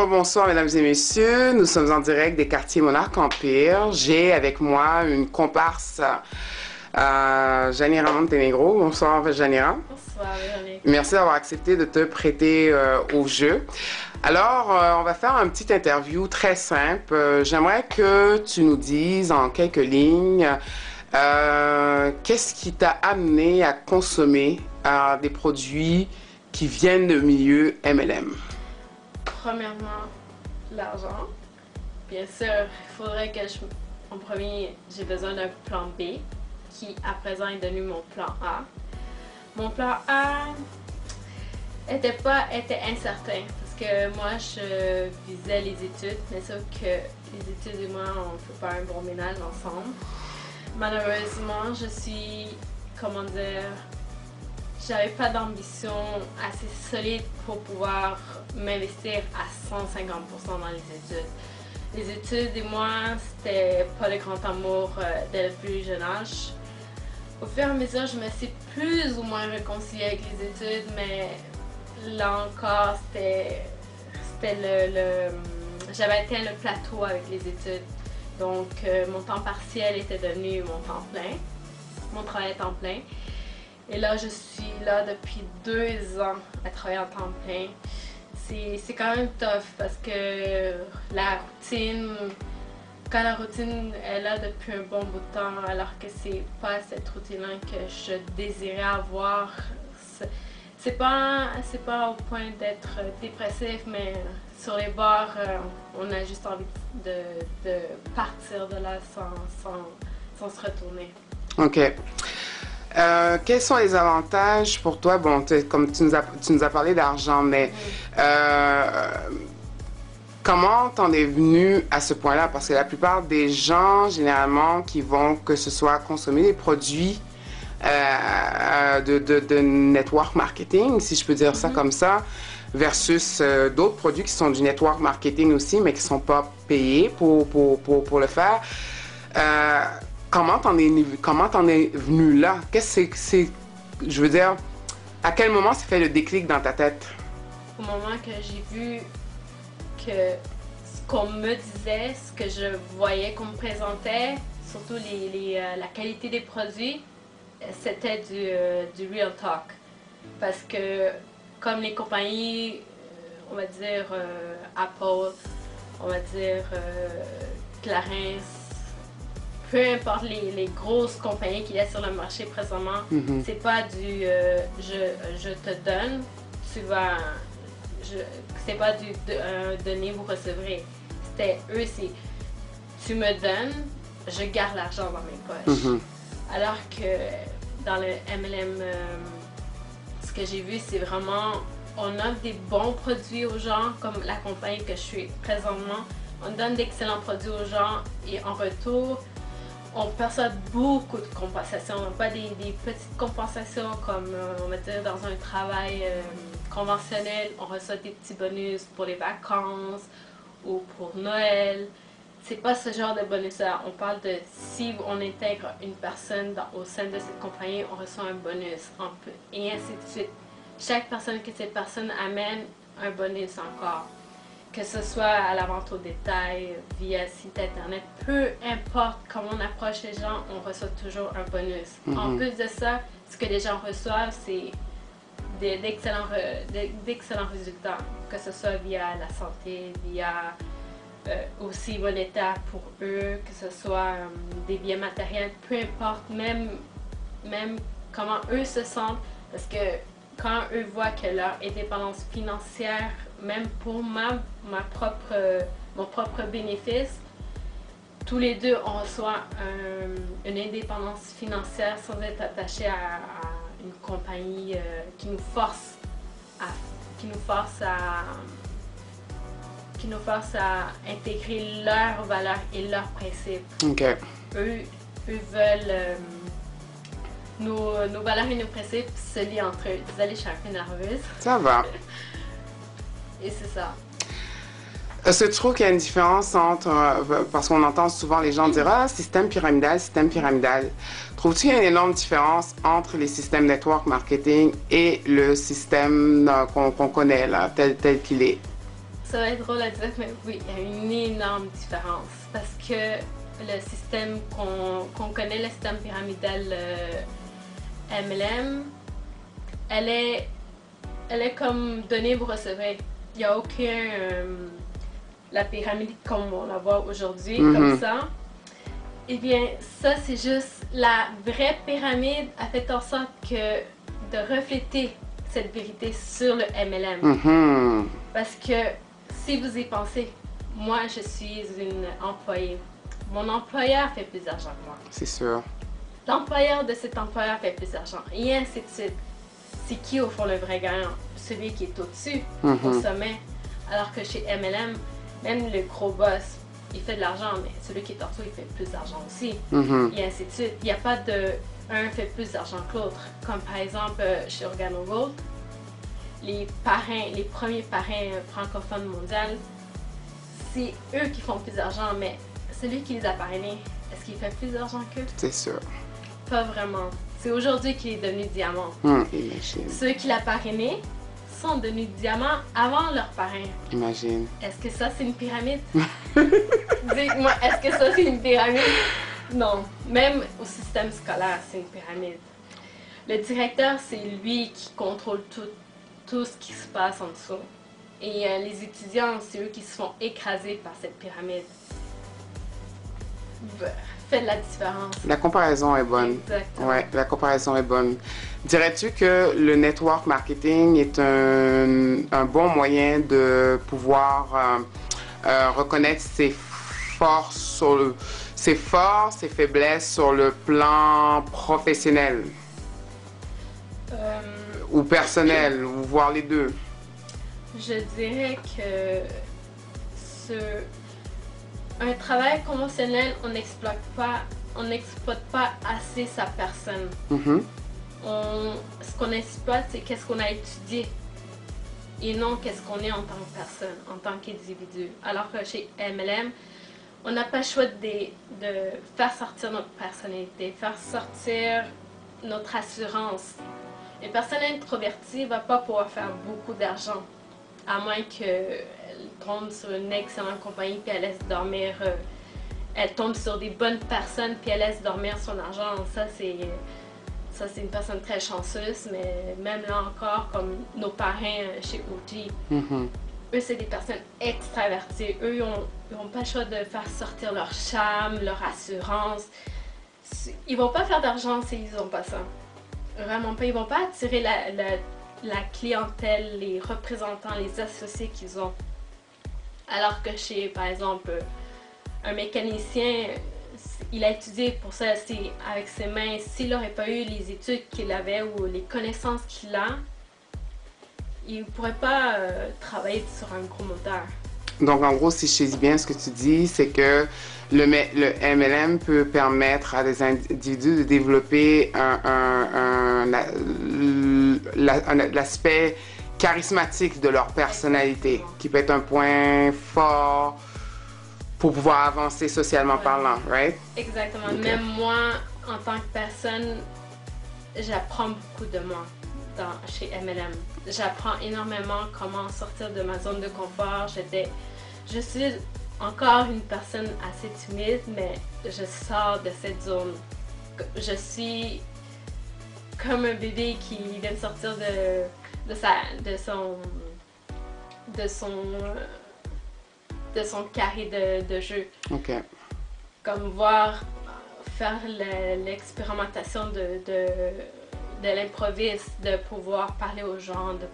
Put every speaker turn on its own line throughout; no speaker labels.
Bonsoir, mesdames et messieurs. Nous sommes en direct des quartiers Monarque Empire. J'ai avec moi une comparse, Janira Montenegro. Bonsoir, Janira.
Bonsoir, Véronique.
Merci d'avoir accepté de te prêter au jeu. Alors, on va faire une petite interview très simple. J'aimerais que tu nous dises en quelques lignes qu'est-ce qui t'a amené à consommer des produits qui viennent de milieu MLM.
Premièrement, l'argent. Bien sûr, il faudrait que en premier, j'ai besoin d'un plan B qui, à présent, est devenu mon plan A. Mon plan A était incertain parce que moi, je visais les études, mais sauf que les études et moi, on ne fait pas un bon ménage ensemble. Malheureusement, je suis, comment dire, j'avais pas d'ambition assez solide pour pouvoir m'investir à 150% dans les études. Les études et moi, c'était pas le grand amour dès le plus jeune âge. Au fur et à mesure, je me suis plus ou moins réconciliée avec les études, mais là encore, j'avais atteint le plateau avec les études. Donc, mon temps partiel était devenu mon temps plein, mon travail à temps plein. Et là, je suis là depuis 2 ans à travailler en temps plein. C'est quand même tough parce que la routine, quand la routine est là depuis un bon bout de temps, alors que c'est pas cette routine-là que je désirais avoir, c'est pas au point d'être dépressif, mais sur les bords, on a juste envie de partir de là sans se retourner.
OK. Quels sont les avantages pour toi? Bon, comme tu nous as parlé d'argent, mais comment t'en es venu à ce point-là? Parce que la plupart des gens, généralement, qui vont, que ce soit consommer des produits de network marketing, si je peux dire ça comme ça, versus d'autres produits qui sont du network marketing aussi, mais qui ne sont pas payés pour le faire. Comment t'en es venu là? Je veux dire, à quel moment s'est fait le déclic dans ta tête?
Au moment que j'ai vu que ce qu'on me disait, ce que je voyais qu'on me présentait, surtout la qualité des produits, c'était du real talk. Parce que comme les compagnies, on va dire Apple, on va dire Clarins, peu importe les grosses compagnies qu'il y a sur le marché présentement, c'est pas du je te donne, c'est pas du donner, vous recevrez. C'était eux, c'est tu me donnes, je garde l'argent dans mes poches. Alors que dans le MLM, ce que j'ai vu, c'est vraiment on offre des bons produits aux gens, comme la compagnie que je suis présentement. On donne d'excellents produits aux gens et en retour, on perçoit beaucoup de compensations, pas des petites compensations comme on va dire dans un travail conventionnel, on reçoit des petits bonus pour les vacances ou pour Noël. C'est pas ce genre de bonus-là. On parle de si on intègre une personne au sein de cette compagnie, on reçoit un bonus, et ainsi de suite. Chaque personne que cette personne amène un bonus encore. Que ce soit à la vente au détail, via site internet, peu importe comment on approche les gens, on reçoit toujours un bonus. En plus de ça, ce que les gens reçoivent, c'est d'excellents résultats, que ce soit via la santé, via aussi monétaire pour eux, que ce soit des biens matériels, peu importe, même comment eux se sentent, parce que quand eux voient que leur indépendance financière, même pour mon propre bénéfice, tous les deux, on reçoit une indépendance financière sans être attaché à une compagnie qui nous force à intégrer leurs valeurs et leurs principes.
Okay.
Eux veulent nos valeurs et nos principes se lient entre eux. Désolée, je suis un peu nerveuse.
Ça va.
Et c'est ça.
Est-ce que tu trouves qu'il y a une différence entre, parce qu'on entend souvent les gens dire « Ah, système pyramidal, système pyramidal ». Trouves-tu qu'il y a une énorme différence entre les systèmes network marketing et le système qu'on connaît, là, tel qu'il est?
ça va être drôle à dire, mais oui, il y a une énorme différence. Parce que le système qu'on connaît, le système pyramidal MLM, elle est comme donnez, vous recevez. Il n'y a aucun... la pyramide comme on la voit aujourd'hui, comme ça. Eh bien, ça, c'est juste la vraie pyramide a fait en sorte que de refléter cette vérité sur le MLM. Parce que si vous y pensez, moi, je suis une employée. Mon employeur fait plus d'argent que moi.
C'est sûr.
L'employeur de cet employeur fait plus d'argent. Et ainsi de suite. C'est qui au fond le vrai gagnant? Celui qui est au-dessus, au sommet. Alors que chez MLM, même le gros boss, il fait de l'argent, mais celui qui est en dessous, il fait plus d'argent aussi. Et ainsi de suite. Il n'y a pas de un fait plus d'argent que l'autre. Comme par exemple, chez OrganoGold, les premiers parrains francophones mondiaux, c'est eux qui font plus d'argent, mais celui qui les a parrainés, est-ce qu'il fait plus d'argent qu'eux?
C'est sûr.
Pas vraiment. C'est aujourd'hui qu'il est devenu diamant.
Imagine.
Ceux qui l'ont parrainé sont devenus diamants avant leur parrain.
Imagine.
Est-ce que ça, c'est une pyramide? Dites-moi, est-ce que ça, c'est une pyramide? Non. Même au système scolaire, c'est une pyramide. Le directeur, c'est lui qui contrôle tout ce qui se passe en dessous. Et les étudiants, c'est eux qui se font écraser par cette pyramide. Faites la différence.
La comparaison est bonne.
Exactement.
Ouais, la comparaison est bonne. Dirais-tu que le network marketing est un bon moyen de pouvoir reconnaître ses forces, ses faiblesses sur le plan professionnel ou personnel, ou voir les deux?
Je dirais que un travail conventionnel, on n'exploite pas assez sa personne. Ce qu'on exploite, c'est qu'est-ce qu'on a étudié et non qu'est-ce qu'on est en tant que personne, en tant qu'individu. Alors que chez MLM, on n'a pas le choix de faire sortir notre personnalité, faire sortir notre assurance. Une personne introvertie ne va pas pouvoir faire beaucoup d'argent, à moins qu'elle tombe sur une excellente compagnie puis elle laisse dormir, elle tombe sur des bonnes personnes puis elle laisse dormir son argent. Ça, c'est une personne très chanceuse, mais même là encore, comme nos parrains chez OG, eux, c'est des personnes extraverties. Eux, ils n'ont pas le choix de faire sortir leur charme, leur assurance. Ils vont pas faire d'argent s'ils n'ont pas ça. Vraiment pas. Ils vont pas attirer la clientèle, les représentants, les associés qu'ils ont. Alors que chez, par exemple, un mécanicien, il a étudié pour ça avec ses mains. S'il n'aurait pas eu les études qu'il avait ou les connaissances qu'il a, il ne pourrait pas travailler sur un gros moteur.
Donc, en gros, si je saisis bien ce que tu dis, c'est que le MLM peut permettre à des individus de développer l'aspect charismatique de leur personnalité, qui peut être un point fort pour pouvoir avancer socialement parlant, right?
Exactement.
Okay.
Même moi, en tant que personne, j'apprends beaucoup de moi chez MLM. J'apprends énormément comment sortir de ma zone de confort. Je suis encore une personne assez timide, mais je sors de cette zone. Je suis comme un bébé qui vient de sortir de son carré de jeu.
OK.
Comme faire l'expérimentation de l'improviste, de pouvoir parler aux gens, de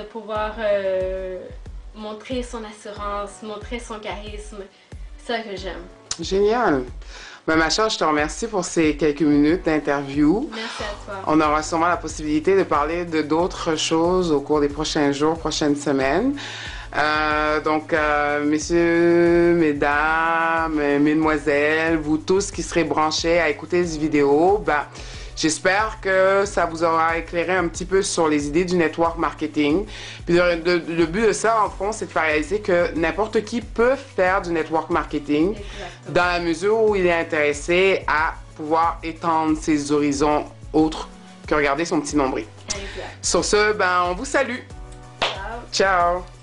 pouvoir montrer son assurance, montrer son charisme. C'est ça que j'aime.
Génial! Ben, ma chère, je te remercie pour ces quelques minutes d'interview.
Merci à toi.
On aura sûrement la possibilité de parler de d'autres choses au cours des prochains jours, prochaines semaines. Messieurs, mesdames, mesdemoiselles, vous tous qui serez branchés à écouter cette vidéo, j'espère que ça vous aura éclairé un petit peu sur les idées du network marketing. Puis le but de ça, en fond, c'est de faire réaliser que n'importe qui peut faire du network marketing.
Exactement.
Dans la mesure où il est intéressé à pouvoir étendre ses horizons autres que regarder son petit nombril.
Exact.
Sur ce, ben, on vous salue.
Ciao.
Ciao.